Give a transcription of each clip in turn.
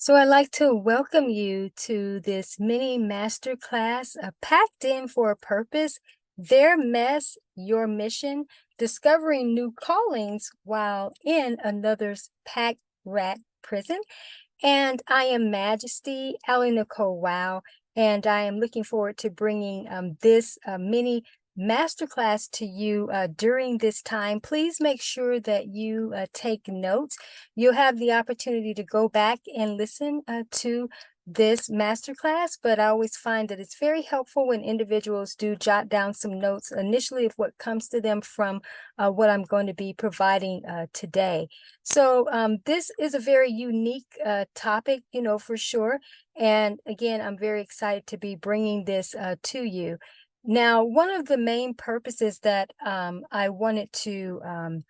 So I'd like to welcome you to this mini masterclass, packed in for a purpose, their mess, your mission, discovering new callings while in another's packed rat prison. And I am Majesty AliNICOLE WOW, and I am looking forward to bringing this mini masterclass to you during this time. Please make sure that you take notes. You'll have the opportunity to go back and listen to this masterclass, but I always find that it's very helpful when individuals do jot down some notes initially of what comes to them from what I'm going to be providing today. So this is a very unique topic, for sure. And again, I'm very excited to be bringing this to you. Now, one of the main purposes that I wanted to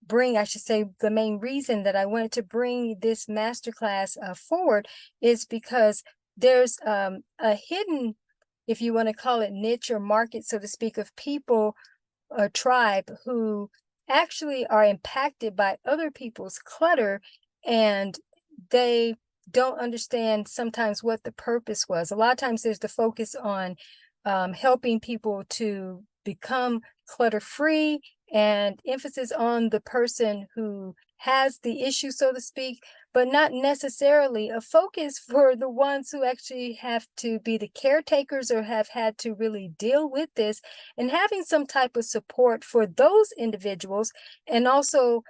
bring, I should say, the main reason that I wanted to bring this masterclass forward is because there's a hidden, if you want to call it niche or market, so to speak, of people, a tribe who actually are impacted by other people's clutter, and they don't understand sometimes what the purpose was. A lot of times there's the focus on helping people to become clutter-free and emphasis on the person who has the issue, so to speak, but not necessarily a focus for the ones who actually have to be the caretakers or have had to really deal with this, and having some type of support for those individuals, and also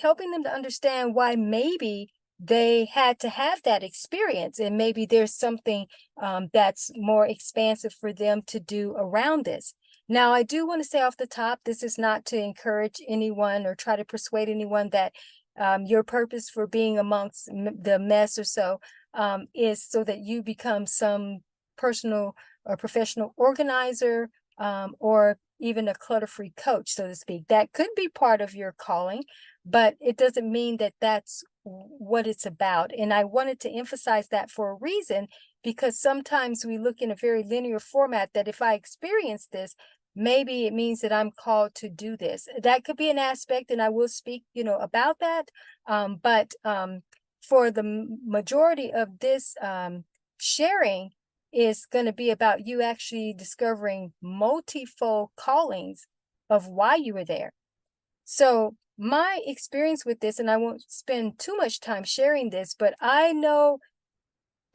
helping them to understand why maybe they had to have that experience, and maybe there's something that's more expansive for them to do around this. Now, I do want to say off the top, this is not to encourage anyone or try to persuade anyone that your purpose for being amongst the mess or so is so that you become some personal or professional organizer, or even a clutter-free coach, so to speak. That could be part of your calling, but it doesn't mean that that's what it's about. And I wanted to emphasize that for a reason, because sometimes we look in a very linear format that if I experience this, maybe it means that I'm called to do this. That could be an aspect, and I will speak, about that. But for the majority of this sharing is going to be about you actually discovering multifold callings of why you were there. So my experience with this, and I won't spend too much time sharing this, but I know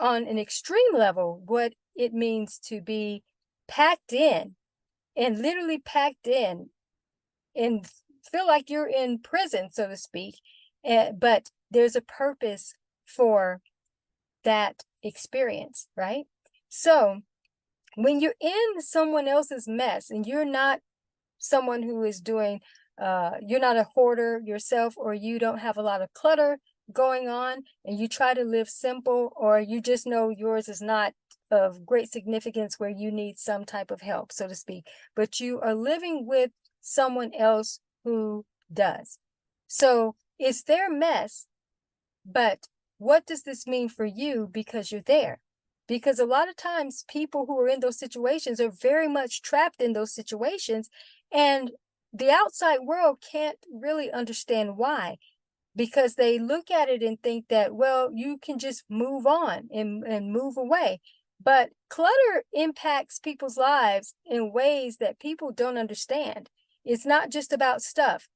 on an extreme level what it means to be packed in, and literally packed in, and feel like you're in prison, so to speak. But there's a purpose for that experience, right? So when you're in someone else's mess and you're not someone who is doing, you're not a hoarder yourself, or you don't have a lot of clutter going on, and you try to live simple, or you just know yours is not of great significance where you need some type of help, so to speak, but you are living with someone else who does. So it's their mess, but what does this mean for you because you're there? Because a lot of times people who are in those situations are very much trapped in those situations, and the outside world can't really understand why, because they look at it and think that, well, you can just move on and move away. But clutter impacts people's lives in ways that people don't understand. It's not just about stuff.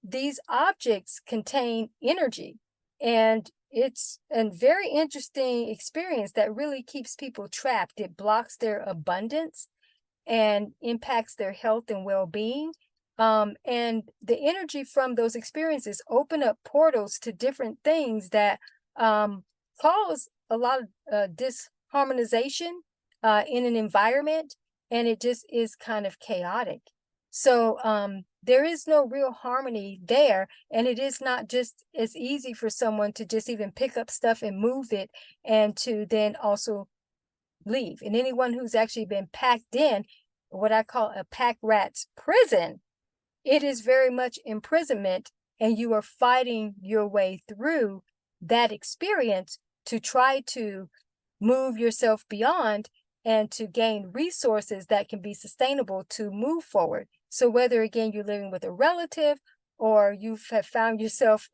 These objects contain energy, and it's a very interesting experience that really keeps people trapped. It blocks their abundance and impacts their health and well-being. And the energy from those experiences open up portals to different things that cause a lot of disharmonization in an environment, and it just is kind of chaotic. So there is no real harmony there, and it is not just as easy for someone to just even pick up stuff and move it and to then also leave. And anyone who's actually been packed in what I call a pack rat's prison, it is very much imprisonment, and you are fighting your way through that experience to try to move yourself beyond and to gain resources that can be sustainable to move forward. So whether, again, you're living with a relative, or you have found yourself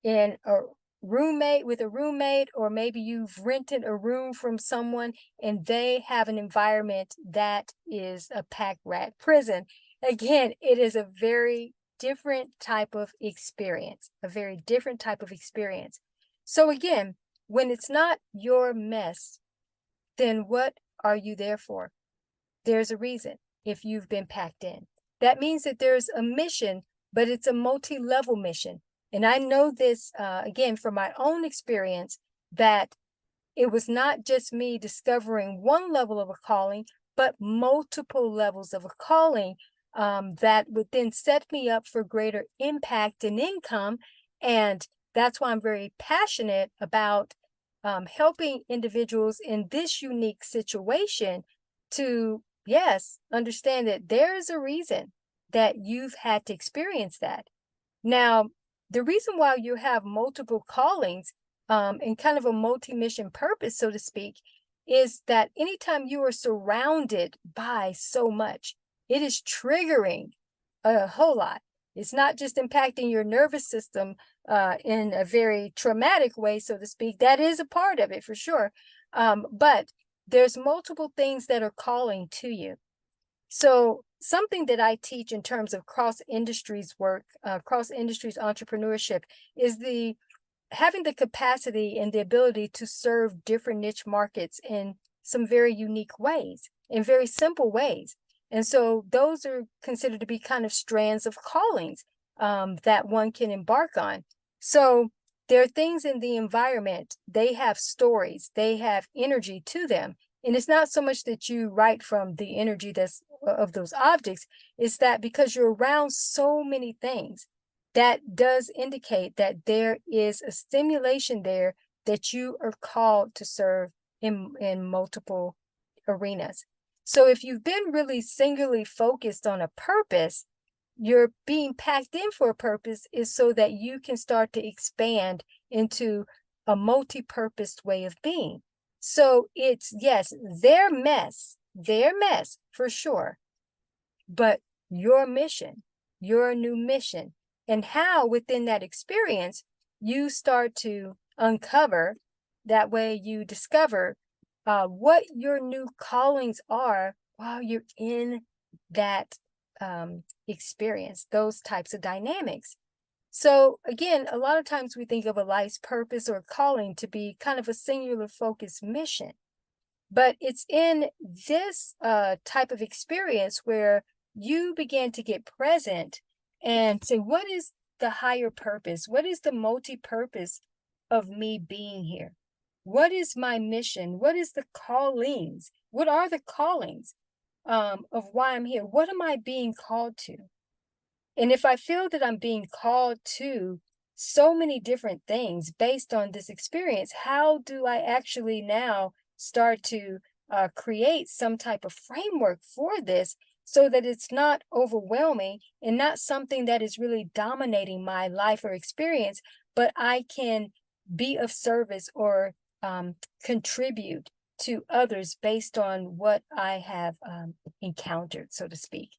in with a roommate, or maybe you've rented a room from someone and they have an environment that is a pack rat prison. Again, it is a very different type of experience, a very different type of experience. So again, when it's not your mess, then what are you there for? There's a reason if you've been packed in. That means that there's a mission, but it's a multi-level mission. And I know this, again, from my own experience, that it was not just me discovering one level of a calling, but multiple levels of a calling that would then set me up for greater impact and income. And that's why I'm very passionate about helping individuals in this unique situation to, yes, understand that there is a reason that you've had to experience that. Now, the reason why you have multiple callings and kind of a multi-mission purpose, so to speak, is that anytime you are surrounded by so much, it is triggering a whole lot. It's not just impacting your nervous system in a very traumatic way, so to speak. That is a part of it for sure. But there's multiple things that are calling to you. So something that I teach in terms of cross industries work, cross industries entrepreneurship, is having the capacity and the ability to serve different niche markets in some very unique ways, in very simple ways. And so those are considered to be kind of strands of callings that one can embark on. So there are things in the environment, they have stories, they have energy to them. And it's not so much that you write from the energy that's of those objects, it's that because you're around so many things, that does indicate that there is a stimulation there that you are called to serve in multiple arenas. So if you've been really singularly focused on a purpose, you're being packed in for a purpose is so that you can start to expand into a multi-purposed way of being. So it's, yes, their mess for sure, but your mission, your new mission, and how within that experience you start to uncover, that way you discover what your new callings are while you're in that experience, those types of dynamics. So again, a lot of times we think of a life's purpose or calling to be kind of a singular focused mission. But it's in this type of experience where you begin to get present and say, what is the higher purpose? What is the multi-purpose of me being here? What is my mission? What is the callings? What are the callings of why I'm here? What am I being called to? And if I feel that I'm being called to so many different things based on this experience, how do I actually now start to create some type of framework for this so that it's not overwhelming and not something that is really dominating my life or experience, but I can be of service or contribute to others based on what I have encountered, so to speak.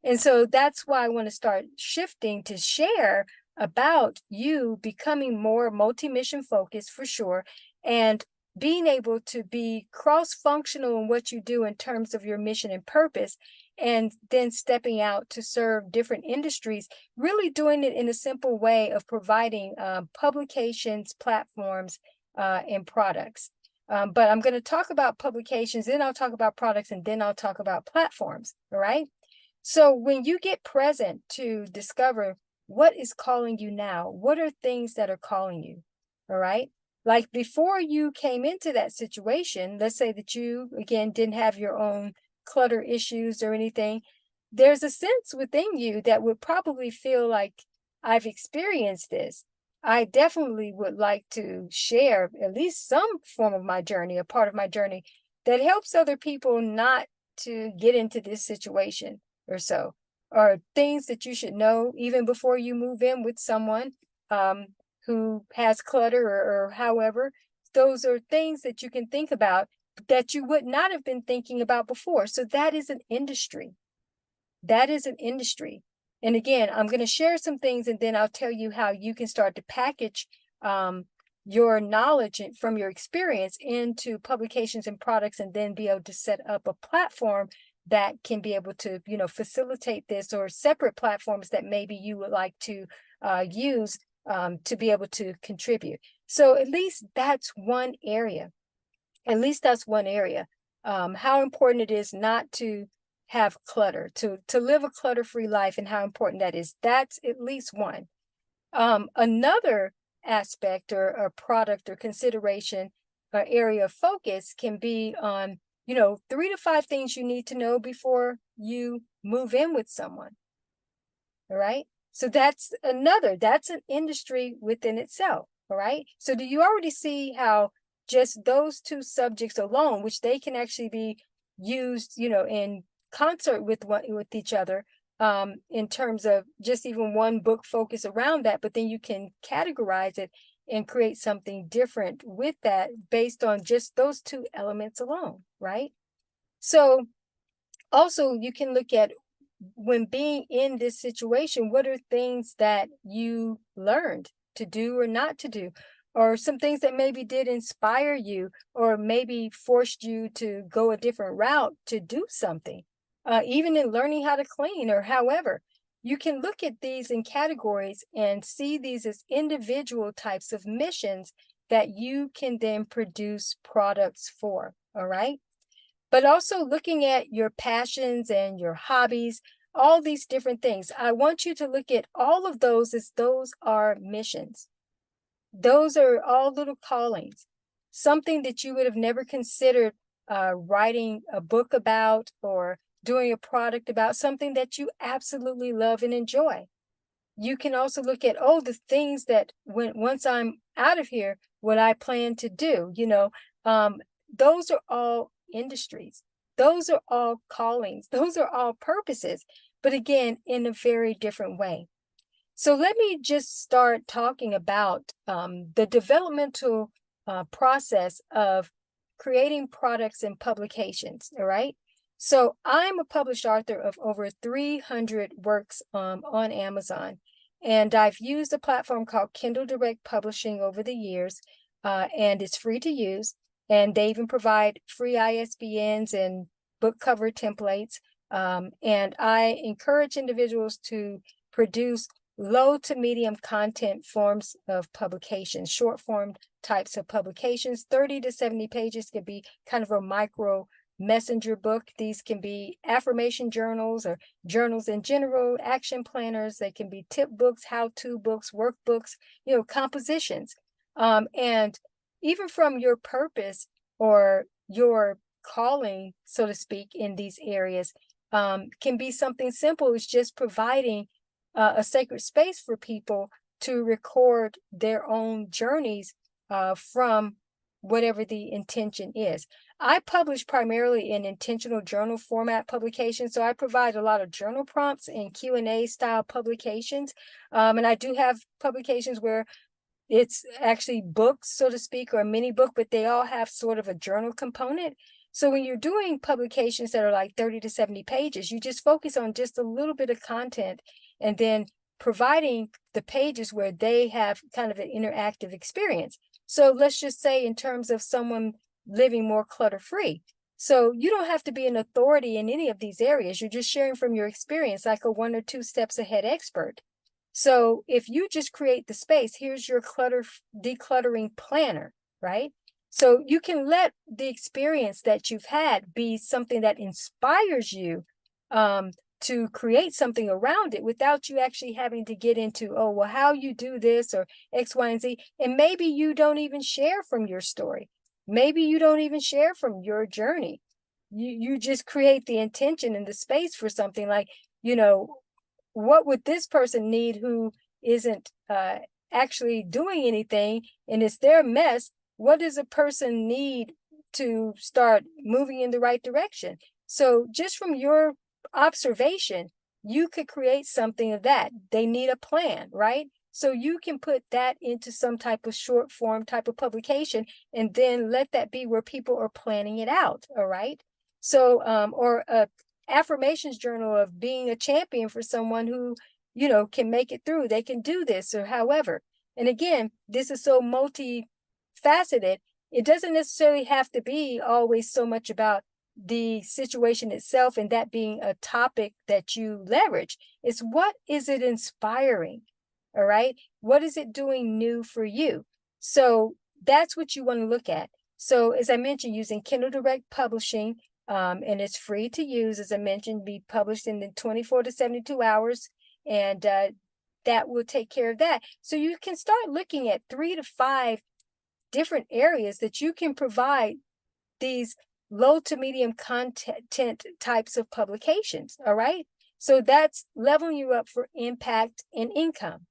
And so that's why I want to start shifting to share about you becoming more multi-mission focused for sure, and being able to be cross-functional in what you do in terms of your mission and purpose, and then stepping out to serve different industries, really doing it in a simple way of providing publications, platforms, and products. But I'm going to talk about publications, then I'll talk about products, and then I'll talk about platforms, all right? So when you get present to discover what is calling you now, what are things that are calling you, all right? Like before you came into that situation, let's say that you, again, didn't have your own clutter issues or anything, there's a sense within you that would probably feel like, I've experienced this. I definitely would like to share at least some form of my journey, a part of my journey that helps other people not to get into this situation or so, or things that you should know even before you move in with someone who has clutter or however. Those are things that you can think about that you would not have been thinking about before. So that is an industry. That is an industry. And again, I'm going to share some things and then I'll tell you how you can start to package your knowledge from your experience into publications and products, and then be able to set up a platform that can be able to, facilitate this, or separate platforms that maybe you would like to use to be able to contribute. So at least that's one area. At least that's one area. How important it is not to have clutter, to live a clutter-free life, and how important that is. That's at least one. Another aspect or product or consideration or area of focus can be on, 3 to 5 things you need to know before you move in with someone. All right. So that's an industry within itself. All right. So do you already see how just those two subjects alone, which they can actually be used, in concert with each other, in terms of just even one book focus around that, but then you can categorize it and create something different with that based on just those two elements alone, right? So also you can look at, when being in this situation, what are things that you learned to do or not to do, or some things that maybe did inspire you, or maybe forced you to go a different route to do something, even in learning how to clean or however. You can look at these in categories and see these as individual types of missions that you can then produce products for, all right? But also looking at your passions and your hobbies, all these different things. I want you to look at all of those as those are missions. Those are all little callings, something that you would have never considered writing a book about or doing a product about, something that you absolutely love and enjoy. You can also look at, the things that once I'm out of here, what I plan to do, those are all industries. Those are all callings. Those are all purposes, but again, in a very different way. So let me just start talking about the developmental process of creating products and publications, all right? So I'm a published author of over 300 works on Amazon, and I've used a platform called Kindle Direct Publishing over the years, and it's free to use, and they even provide free ISBNs and book cover templates, and I encourage individuals to produce low to medium content forms of publications, short form types of publications. 30 to 70 pages could be kind of a micro messenger book. These can be affirmation journals or journals in general, action planners. They can be tip books, how-to books, workbooks, compositions. And even from your purpose or your calling, so to speak, in these areas, can be something simple as just providing a sacred space for people to record their own journeys from whatever the intention is. I publish primarily in intentional journal format publications, so I provide a lot of journal prompts and Q&A style publications, and I do have publications where it's actually books, so to speak, or a mini book, but they all have sort of a journal component. So when you're doing publications that are like 30 to 70 pages, you just focus on just a little bit of content and then providing the pages where they have kind of an interactive experience. So let's just say in terms of someone living more clutter-free. So you don't have to be an authority in any of these areas. You're just sharing from your experience, like a 1 or 2 steps ahead expert. So if you just create the space, here's your decluttering planner, right? So you can let the experience that you've had be something that inspires you to create something around it without you actually having to get into, oh, well, how you do this or X, Y, and Z. And maybe you don't even share from your story. Maybe you don't even share from your journey. You just create the intention and the space for something like, what would this person need who isn't actually doing anything and it's their mess? What does a person need to start moving in the right direction? So just from your observation, you could create something of that. They need a plan, right? So you can put that into some type of short form type of publication and then let that be where people are planning it out, all right? So, or a affirmations journal of being a champion for someone who, can make it through. They can do this or however. And again, this is so multifaceted. It doesn't necessarily have to be always so much about the situation itself and that being a topic that you leverage. It's what is it inspiring? All right. What is it doing new for you? So that's what you want to look at. So as I mentioned, using Kindle Direct Publishing, and it's free to use, as I mentioned, be published in the 24 to 72 hours. And that will take care of that. So you can start looking at 3 to 5 different areas that you can provide these low to medium content types of publications. All right. So that's leveling you up for impact and income.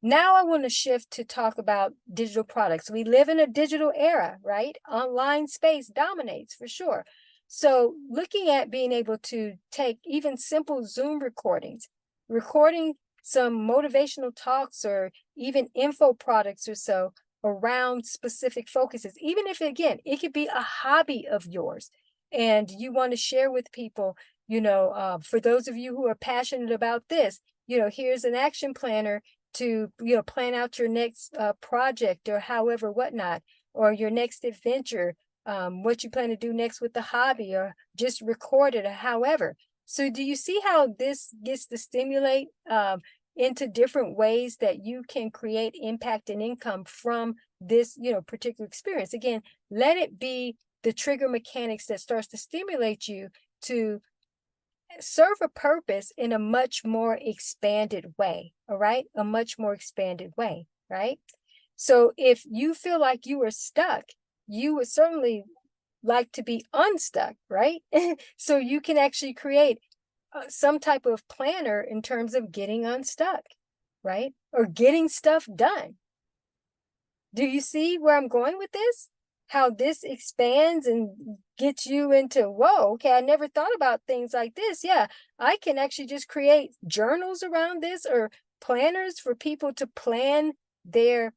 Now I want to shift to talk about digital products. We live in a digital era, right? Online space dominates for sure. So looking at being able to take even simple Zoom recordings, recording some motivational talks or even info products or so around specific focuses, even if, again, it could be a hobby of yours and you want to share with people, for those of you who are passionate about this, here's an action planner to plan out your next project or however whatnot, or your next adventure, what you plan to do next with the hobby, or just record it, or however. So do you see how this gets to stimulate into different ways that you can create impact and income from this particular experience? Again, let it be the trigger mechanics that starts to stimulate you to serve a purpose in a much more expanded way. All right, a much more expanded way, right? So if you feel like you are stuck, you would certainly like to be unstuck, right? So you can actually create some type of planner in terms of getting unstuck, right? Or getting stuff done. Do you see where I'm going with this? How this expands and gets you into, whoa, okay, I never thought about things like this. Yeah, I can actually just create journals around this, or planners for people to plan their,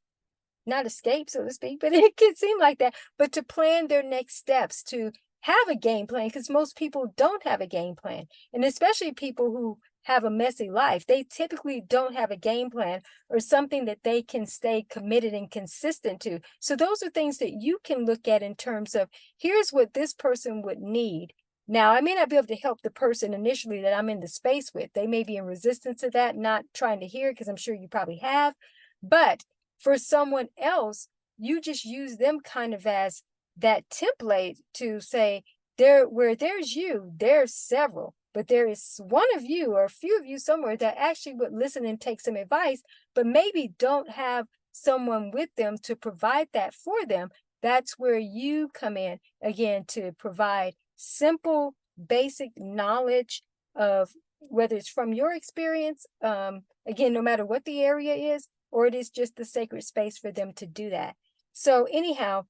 not escape, so to speak, but it can seem like that, but to plan their next steps, to have a game plan, because most people don't have a game plan. And especially people who have a messy life, they typically don't have a game plan or something that they can stay committed and consistent to. So those are things that you can look at in terms of, here's what this person would need. Now, I may not be able to help the person initially that I'm in the space with. They may be in resistance to that, not trying to hear it, because I'm sure you probably have. But for someone else, you just use them kind of as that template to say, where there's you, there's several, but there is one of you or a few of you somewhere that actually would listen and take some advice, but maybe don't have someone with them to provide that for them. That's where you come in, again, to provide simple, basic knowledge of, whether it's from your experience, again, no matter what the area is, or it is just the sacred space for them to do that. So anyhow,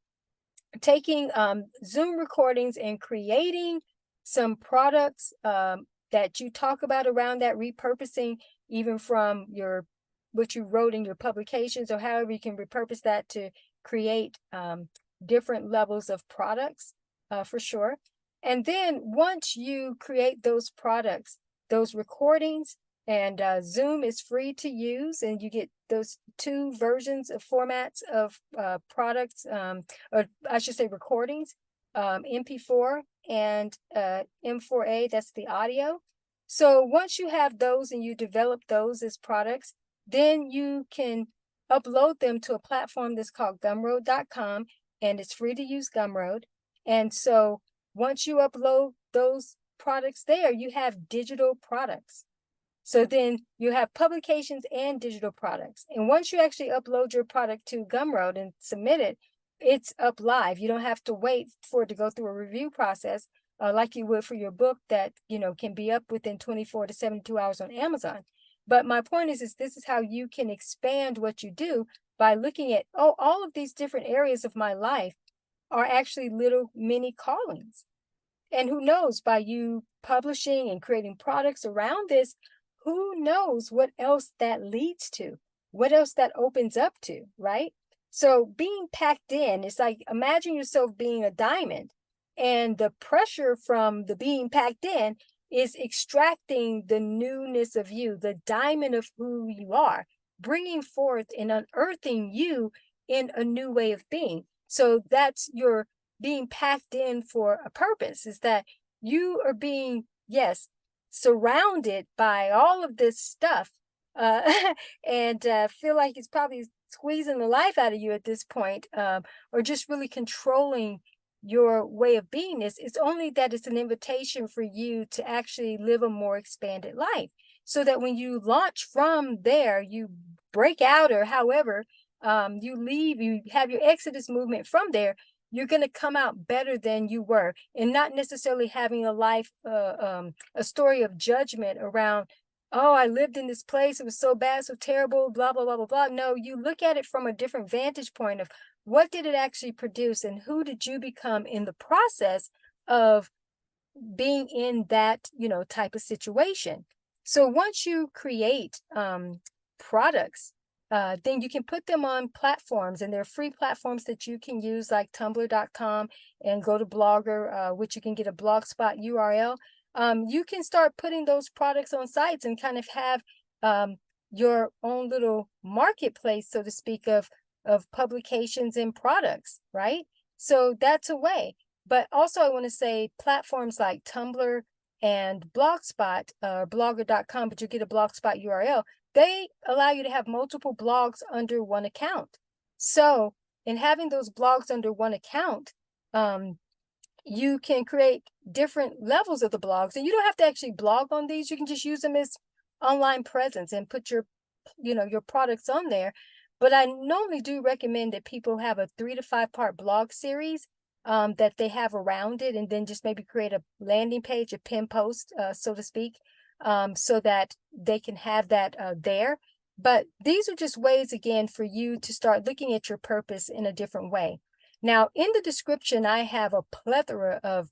taking Zoom recordings and creating some products that you talk about around that, repurposing even from what you wrote in your publications, or however you can repurpose that to create different levels of products for sure. And then once you create those products, those recordings, and Zoom is free to use, and you get those 2 versions of formats of products, or I should say recordings, MP4 and M4A, that's the audio. So once you have those and you develop those as products, then you can upload them to a platform that's called gumroad.com, and it's free to use Gumroad. And so once you upload those products there, you have digital products. So then you have publications and digital products. And once you actually upload your product to Gumroad and submit it, it's up live. You don't have to wait for it to go through a review process like you would for your book that, can be up within 24 to 72 hours on Amazon. But my point is this is how you can expand what you do by looking at, all of these different areas of my life are actually little mini callings. And who knows, by you publishing and creating products around this, who knows what else that leads to, what else that opens up to, right? So being packed in, it's like, imagine yourself being a diamond, and the pressure from the being packed in is extracting the newness of you, the diamond of who you are, bringing forth and unearthing you in a new way of being. So that's your being packed in for a purpose, is that you are being, yes, surrounded by all of this stuff, uh, and feel like it's probably squeezing the life out of you at this point, or just really controlling your way of being. It's only that it's an invitation for you to actually live a more expanded life, so that when you launch from there, you break out, or however, you leave, you have your exodus movement from there, you're going to come out better than you were, and not necessarily having a life, a story of judgment around, oh, I lived in this place, it was so bad, so terrible, blah, blah, blah, blah, blah. No, you look at it from a different vantage point of what did it actually produce, and who did you become in the process of being in that, type of situation. So once you create products, then you can put them on platforms, and there are free platforms that you can use, like tumblr.com, and go to Blogger, which you can get a blogspot URL. You can start putting those products on sites and kind of have your own little marketplace, so to speak, of publications and products, right? So that's a way. But also I want to say platforms like Tumblr and Blogspot, blogger.com, but you get a Blogspot URL, they allow you to have multiple blogs under one account. So in having those blogs under one account, you can create different levels of the blogs, and you don't have to actually blog on these. You can just use them as online presence and put your products on there. But I normally do recommend that people have a 3 to 5 part blog series that they have around it, and then just maybe create a landing page, a pin post, so to speak, so that they can have that there. But these are just ways, again, for you to start looking at your purpose in a different way. Now, in the description, I have a plethora of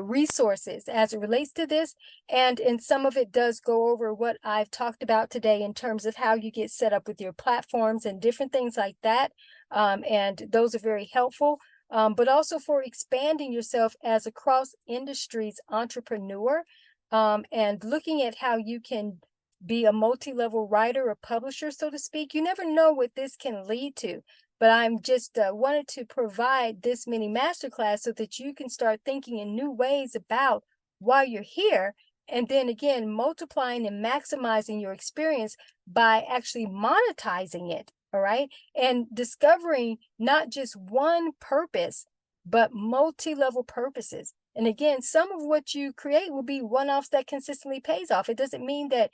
resources as it relates to this, and some of it does go over what I've talked about today in terms of how you get set up with your platforms and different things like that, and those are very helpful, but also for expanding yourself as a cross-industries entrepreneur, and looking at how you can be a multi-level writer or publisher, so to speak. You never know what this can lead to. But I'm just wanted to provide this mini masterclass so that you can start thinking in new ways about why you're here, and then again, multiplying and maximizing your experience by actually monetizing it, all right? And discovering not just one purpose, but multi-level purposes. And again, some of what you create will be one-offs that consistently pays off. It doesn't mean that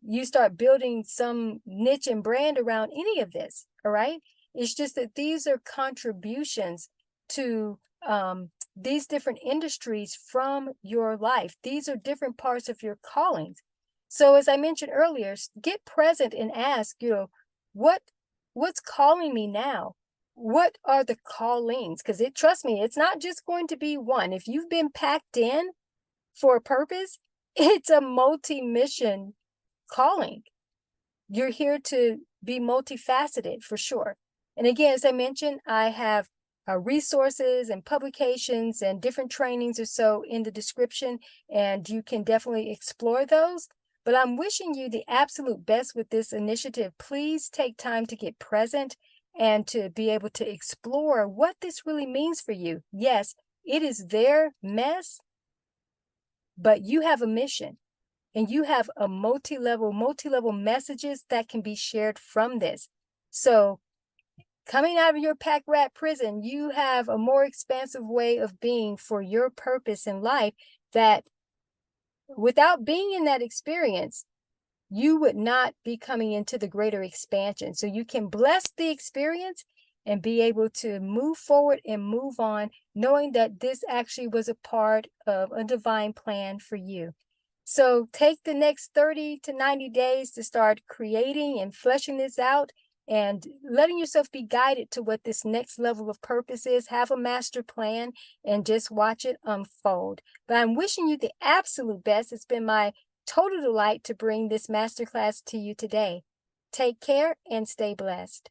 you start building some niche and brand around any of this, all right? It's just that these are contributions to these different industries from your life. These are different parts of your callings. So as I mentioned earlier, get present and ask, what's calling me now? What are the callings? Because trust me, it's not just going to be one. If you've been packed in for a purpose, it's a multi-mission calling. You're here to be multifaceted for sure. And again, as I mentioned, I have resources and publications and different trainings or so in the description, and you can definitely explore those. But I'm wishing you the absolute best with this initiative. Please take time to get present and to be able to explore what this really means for you. Yes, it is their mess, but you have a mission. And you have a multi-level messages that can be shared from this. So coming out of your pack rat prison, you have a more expansive way of being for your purpose in life, that without being in that experience, you would not be coming into the greater expansion. So you can bless the experience and be able to move forward and move on, knowing that this actually was a part of a divine plan for you. So take the next 30 to 90 days to start creating and fleshing this out, and letting yourself be guided to what this next level of purpose is. Have a master plan and just watch it unfold. But I'm wishing you the absolute best. It's been my total delight to bring this masterclass to you today. Take care and stay blessed.